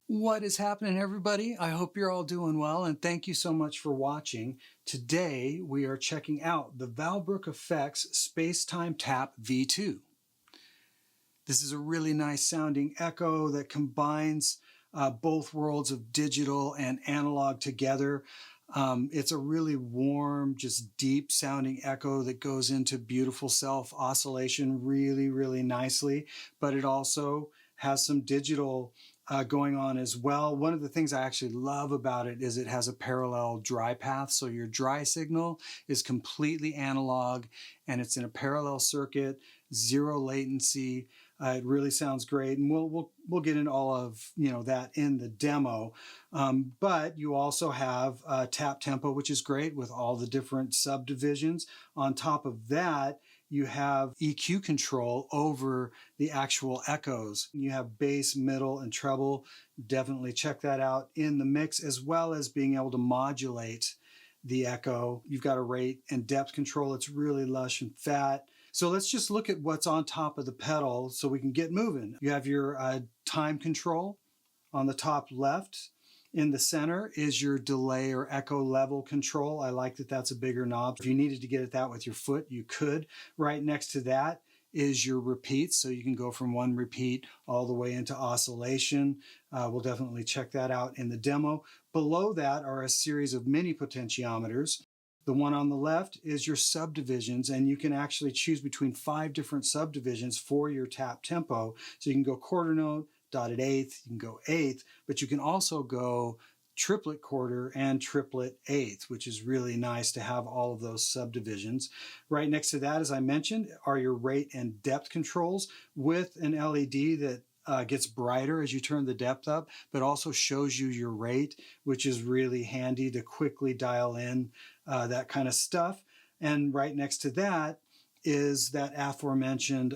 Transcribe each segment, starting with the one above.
What is happening, everybody? I hope you're all doing well, and thank you so much for watching. Today, we are checking out the Vahlbruch Effects Space-Time Tap V2. This is a really nice sounding echo that combines both worlds of digital and analog together. It's a really warm, just deep sounding echo that goes into beautiful self oscillation really, really nicely, but it also has some digital going on as well. One of the things I actually love about it is it has a parallel dry path. So your dry signal is completely analog and it's in a parallel circuit, zero latency. It really sounds great, and we'll get into all of that in the demo. But you also have tap tempo, which is great with all the different subdivisions. On top of that, you have EQ control over the actual echoes. You have bass, middle, and treble. Definitely check that out in the mix, as well as being able to modulate the echo. You've got a rate and depth control. It's really lush and fat. So let's just look at what's on top of the pedal so we can get moving. You have your time control on the top left. In the center is your delay or echo level control. I like that that's a bigger knob. If you needed to get at that with your foot, you could. Right next to that is your repeats, so you can go from one repeat all the way into oscillation. We'll definitely check that out in the demo. Below that are a series of mini potentiometers. The one on the left is your subdivisions, and you can actually choose between 5 different subdivisions for your tap tempo. So you can go quarter note, dotted eighth, you can go eighth, but you can also go triplet quarter and triplet eighth, which is really nice to have all of those subdivisions. Right next to that, as I mentioned, are your rate and depth controls with an LED that gets brighter as you turn the depth up, but also shows you your rate, which is really handy to quickly dial in that kind of stuff. And right next to that is that aforementioned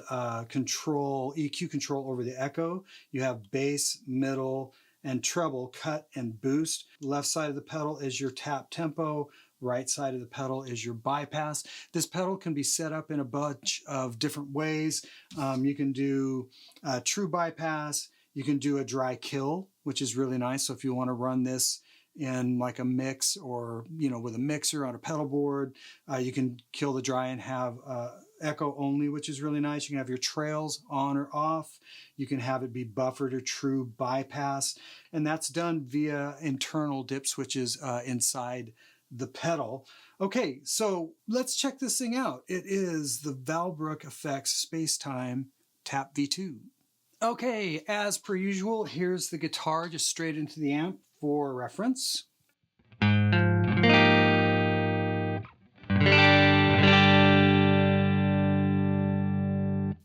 control, EQ control over the echo. You have bass, middle, and treble, cut and boost. Left side of the pedal is your tap tempo. Right side of the pedal is your bypass. This pedal can be set up in a bunch of different ways. You can do a true bypass. You can do a dry kill, which is really nice. So if you want to run this in like a mix or, with a mixer on a pedal board, you can kill the dry and have echo only, which is really nice. You can have your trails on or off. You can have it be buffered or true bypass. And that's done via internal dip switches inside the pedal. Okay, so let's check this thing out. It is the Vahlbruch Effects Space-Time Tap V2. Okay, as per usual, here's the guitar just straight into the amp for reference.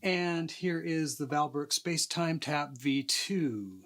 And here is the Vahlbruch Space-Time Tap V2.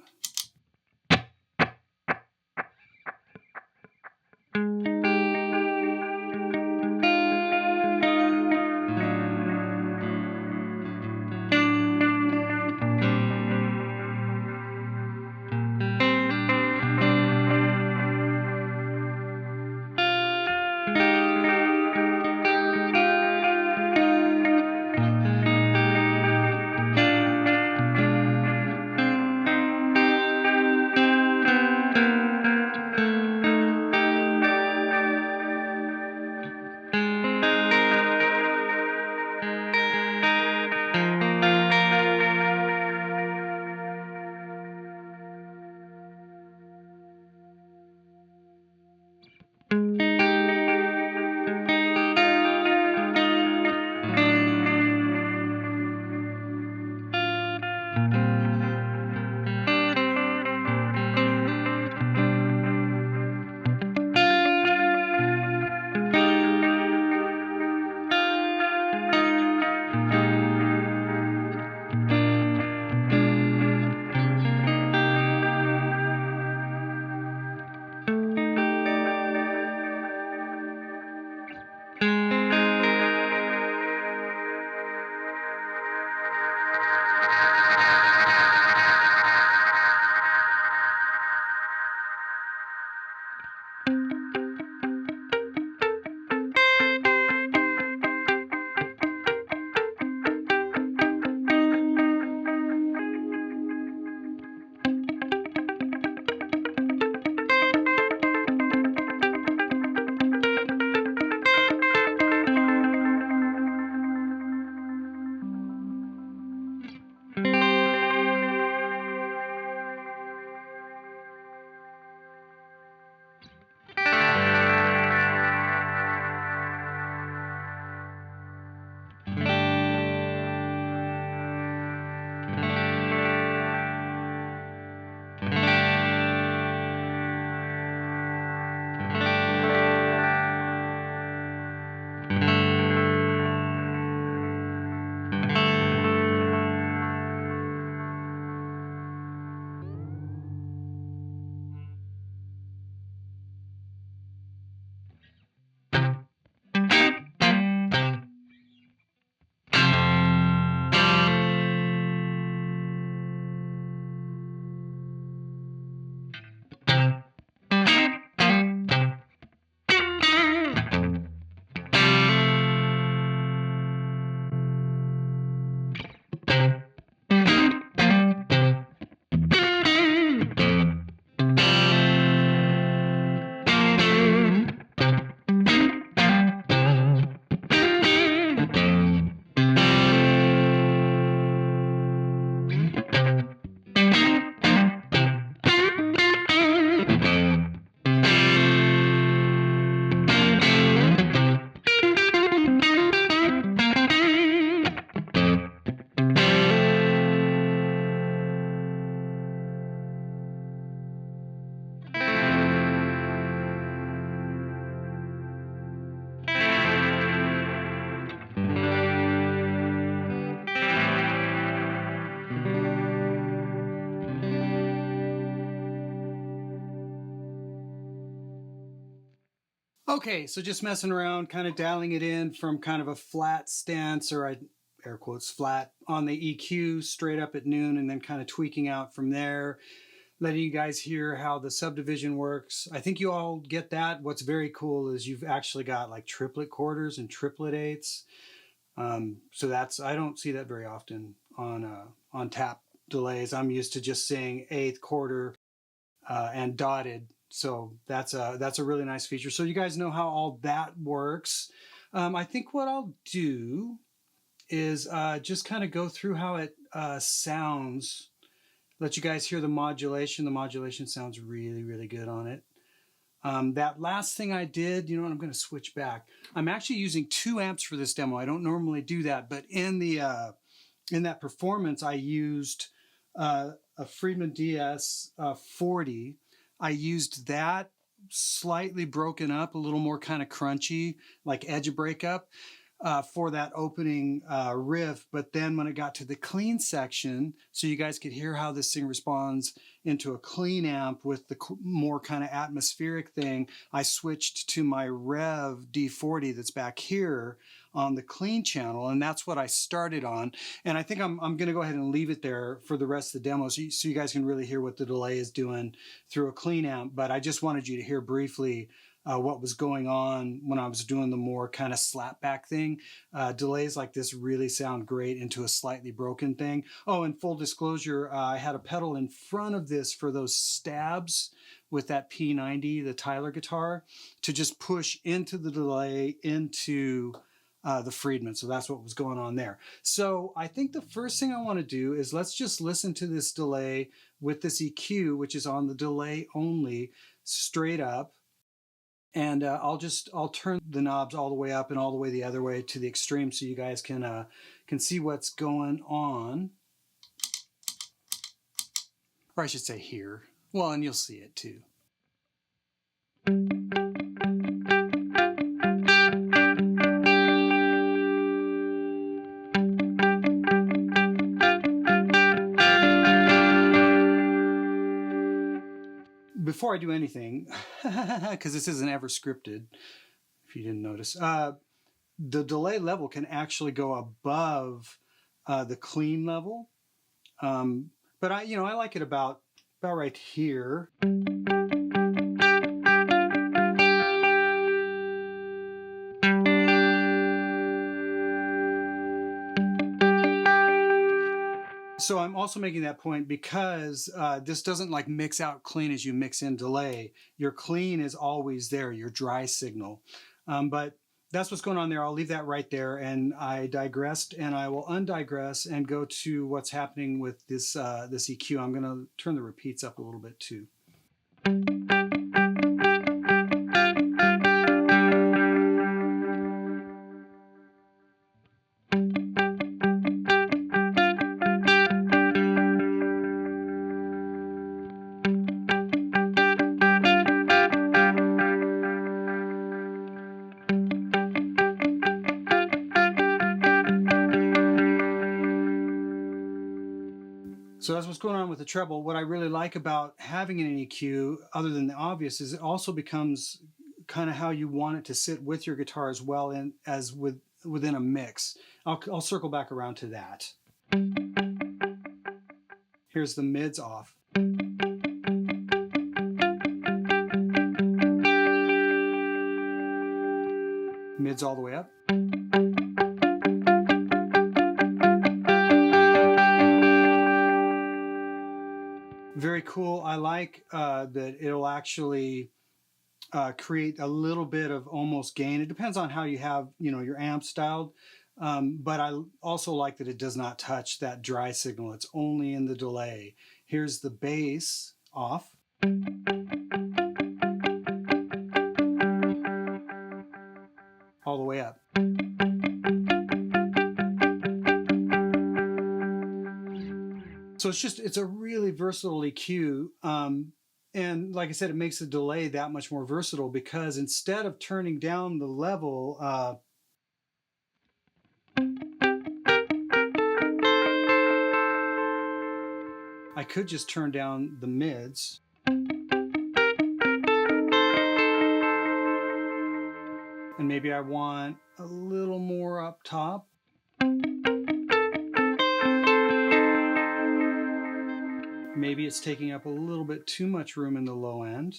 Okay, so just messing around, kind of dialing it in from kind of a flat stance, or air quotes flat, on the EQ straight up at noon, and then kind of tweaking out from there, letting you guys hear how the subdivision works. I think you all get that. What's very cool is you've actually got like triplet quarters and triplet eighths. So that's, I don't see that very often on tap delays. I'm used to just saying eighth, quarter, and dotted. So that's a really nice feature. So you guys know how all that works. I think what I'll do is just kind of go through how it sounds. Let you guys hear the modulation. The modulation sounds really, really good on it. That last thing I did, you know what, I'm going to switch back. I'm actually using 2 amps for this demo. I don't normally do that, but in that performance, I used a Friedman DS 40. I used that slightly broken up, a little more kind of crunchy, like edge of breakup, for that opening riff. But then when it got to the clean section, so you guys could hear how this thing responds into a clean amp with the more kind of atmospheric thing, I switched to my Rev D40 that's back here on the clean channel, and that's what I started on. And I think I'm going to go ahead and leave it there for the rest of the demo, so you guys can really hear what the delay is doing through a clean amp. But I just wanted you to hear briefly what was going on when I was doing the more kind of slap back thing. Delays like this really sound great into a slightly broken thing. Oh, and full disclosure, I had a pedal in front of this for those stabs with that P90, the Tyler guitar, to just push into the delay into the Friedman. So that's what was going on there. So I think the first thing I want to do is let's just listen to this delay with this EQ, which is on the delay only, straight up. And I'll turn the knobs all the way up and all the way the other way to the extreme, so you guys can see what's going on. Or I should say here. Well, and you'll see it too. Before I do anything, because this isn't ever scripted, if you didn't notice, the delay level can actually go above the clean level. But I like it about right here. So I'm also making that point because this doesn't like mix out clean as you mix in delay. Your clean is always there, your dry signal. But that's what's going on there. I'll leave that right there, and I digressed, and I will undigress and go to what's happening with this this EQ. I'm going to turn the repeats up a little bit too. So that's what's going on with the treble. What I really like about having an EQ, other than the obvious, is it also becomes kind of how you want it to sit with your guitar as well as within a mix. I'll circle back around to that. Here's the mids off. Mids all the way up. Very cool. I like that it'll actually create a little bit of almost gain. It depends on how you have, your amp styled. But I also like that it does not touch that dry signal. It's only in the delay. Here's the bass off. All the way up. So it's a really versatile EQ. And like I said, it makes the delay that much more versatile because instead of turning down the level, I could just turn down the mids. And maybe I want a little more up top. Maybe it's taking up a little bit too much room in the low end.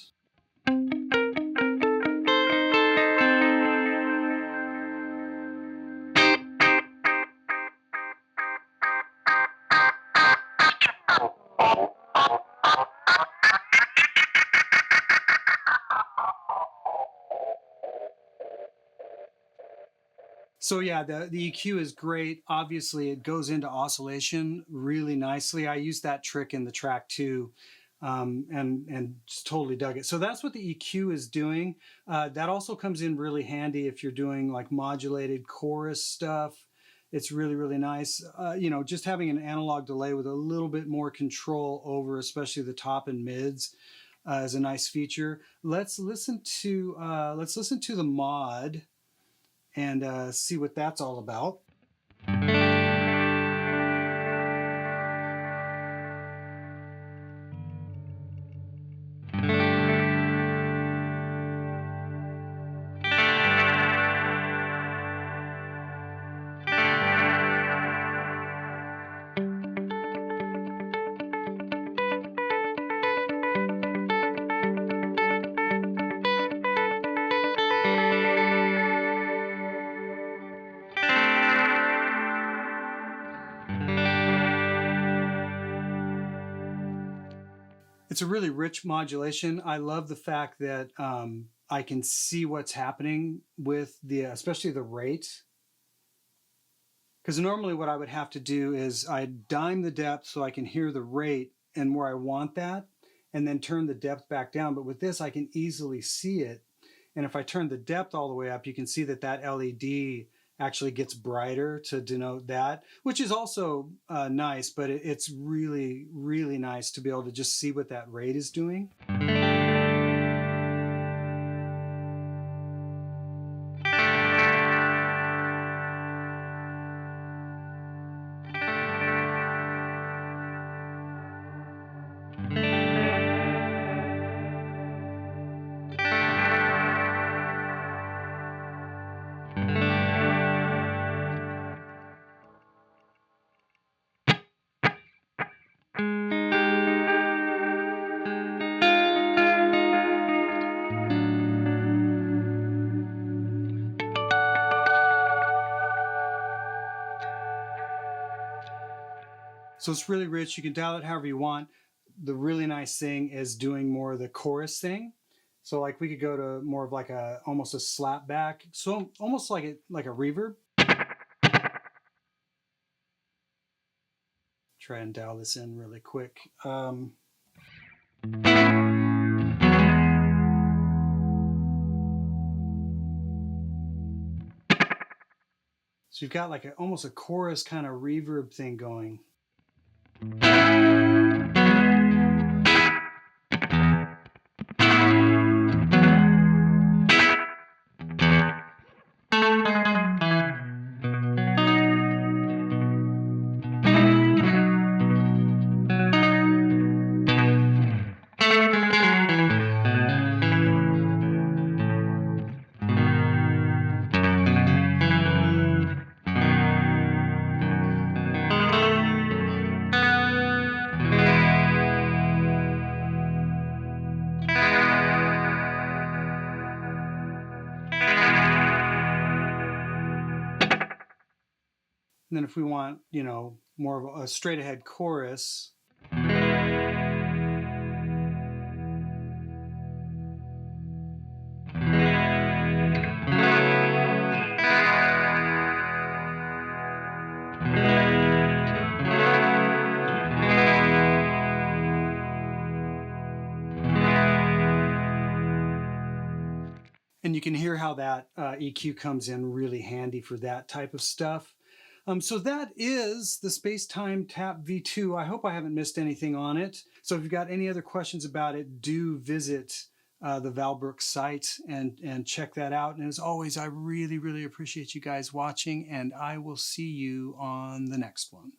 So yeah, the EQ is great. Obviously, it goes into oscillation really nicely. I used that trick in the track too, and just totally dug it. So that's what the EQ is doing. That also comes in really handy if you're doing like modulated chorus stuff. It's really, really nice. You know, just having an analog delay with a little bit more control over, especially the top and mids, is a nice feature. Let's listen to the mod and see what that's all about. It's a really rich modulation. I love the fact that I can see what's happening with especially the rate. Because normally what I would have to do is I'd dime the depth so I can hear the rate and where I want that, and then turn the depth back down. But with this, I can easily see it. And if I turn the depth all the way up, you can see that that LED actually gets brighter to denote that, which is also nice, but it's really, really nice to be able to just see what that rate is doing. So it's really rich. You can dial it however you want. The really nice thing is doing more of the chorus thing. So like we could go to more of like almost a slap back. So almost like a reverb. Try and dial this in really quick. So you've got like almost a chorus kind of reverb thing going. And then if we want, you know, more of a straight ahead chorus. And you can hear how that EQ comes in really handy for that type of stuff. So that is the Space-Time Tap V2. I hope I haven't missed anything on it. So if you've got any other questions about it, do visit the Vahlbruch site and check that out. And as always, I really, really appreciate you guys watching, and I will see you on the next one.